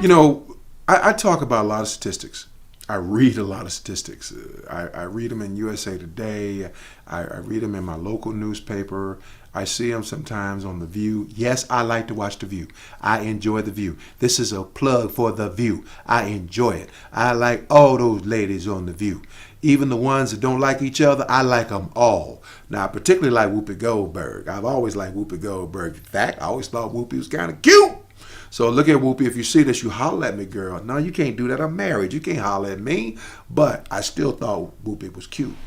You know, I talk about a lot of statistics. I read a lot of statistics. I read them in USA Today. I read them in my local newspaper. I see them sometimes on The View. Yes, I like to watch The View. I enjoy The View. This is a plug for The View. I enjoy it. I like all those ladies on The View. Even the ones that don't like each other, I like them all. Now, I particularly like Whoopi Goldberg. I've always liked Whoopi Goldberg. In fact, I always thought Whoopi was kind of cute. So look at Whoopi. If you see this, you holler at me, girl. No, you can't do that. I'm married. You can't holler at me. But I still thought Whoopi was cute.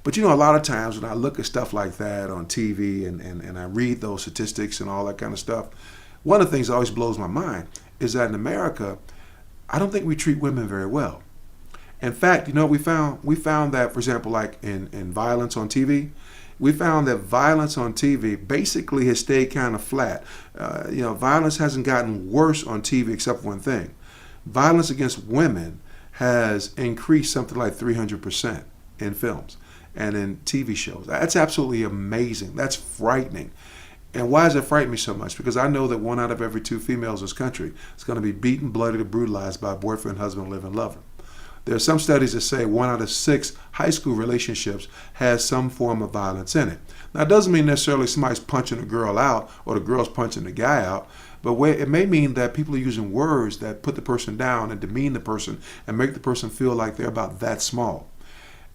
But you know, a lot of times when I look at stuff like that on TV and I read those statistics and all that kind of stuff, one of the things that always blows my mind is that in America, I don't think we treat women very well. In fact, you know, we found that, for example, like in violence on TV, we found that violence on TV basically has stayed kind of flat. You know, violence hasn't gotten worse on TV except one thing. Violence against women has increased something like 300% in films and in TV shows. That's absolutely amazing. That's frightening. And why does it frighten me so much? Because I know that 1 out of every 2 females in this country is going to be beaten, bloodied, or brutalized by a boyfriend, husband, living lover. There are some studies that say 1 out of 6 high school relationships has some form of violence in it. Now, it doesn't mean necessarily somebody's punching a girl out or the girl's punching the guy out, but it may mean that people are using words that put the person down and demean the person and make the person feel like they're about that small.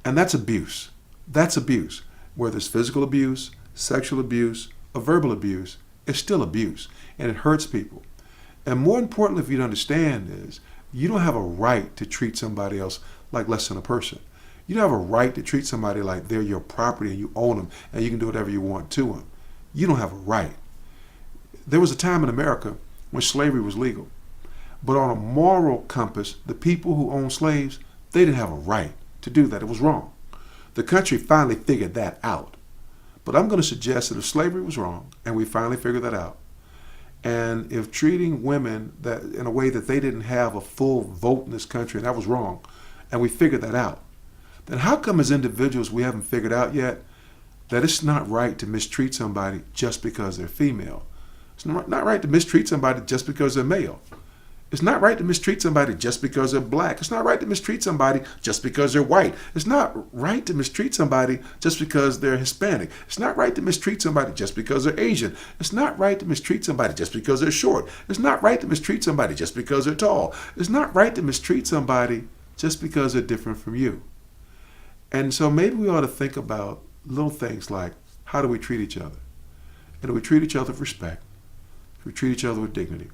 And that's abuse. That's abuse. Whether it's physical abuse, sexual abuse, or verbal abuse, it's still abuse, and it hurts people. And more importantly for you to understand is, you don't have a right to treat somebody else like less than a person. You don't have a right to treat somebody like they're your property and you own them and you can do whatever you want to them. You don't have a right. There was a time in America when slavery was legal. But on a moral compass, the people who owned slaves, they didn't have a right to do that. It was wrong. The country finally figured that out. But I'm going to suggest that if slavery was wrong and we finally figured that out, and if treating women that in a way that they didn't have a full vote in this country, and that was wrong, and we figured that out, then how come as individuals we haven't figured out yet that it's not right to mistreat somebody just because they're female? It's not right to mistreat somebody just because they're male. It's not right to mistreat somebody just because they're black. It's not right to mistreat somebody just because they're white. It's not right to mistreat somebody just because they're Hispanic. It's not right to mistreat somebody just because they're Asian. It's not right to mistreat somebody just because they're short. It's not right to mistreat somebody just because they're tall. It's not right to mistreat somebody just because they're different from you. And so maybe we ought to think about little things like, how do we treat each other? And do we treat each other with respect? Do we treat each other with dignity?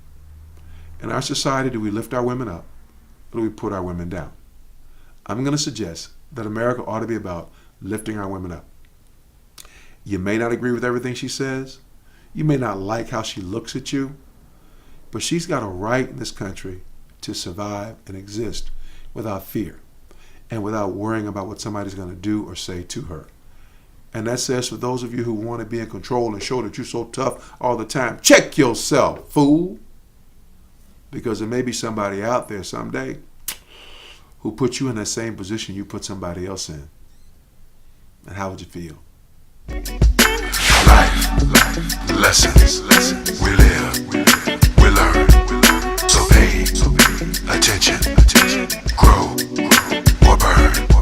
In our society, do we lift our women up or do we put our women down? I'm going to suggest that America ought to be about lifting our women up. You may not agree with everything she says. You may not like how she looks at you. But she's got a right in this country to survive and exist without fear and without worrying about what somebody's going to do or say to her. And that says for those of you who want to be in control and show that you're so tough all the time, check yourself, fool. Because there may be somebody out there someday who put you in that same position you put somebody else in. And how would you feel? Life, lessons, we live, we learn. So pay attention, grow or burn.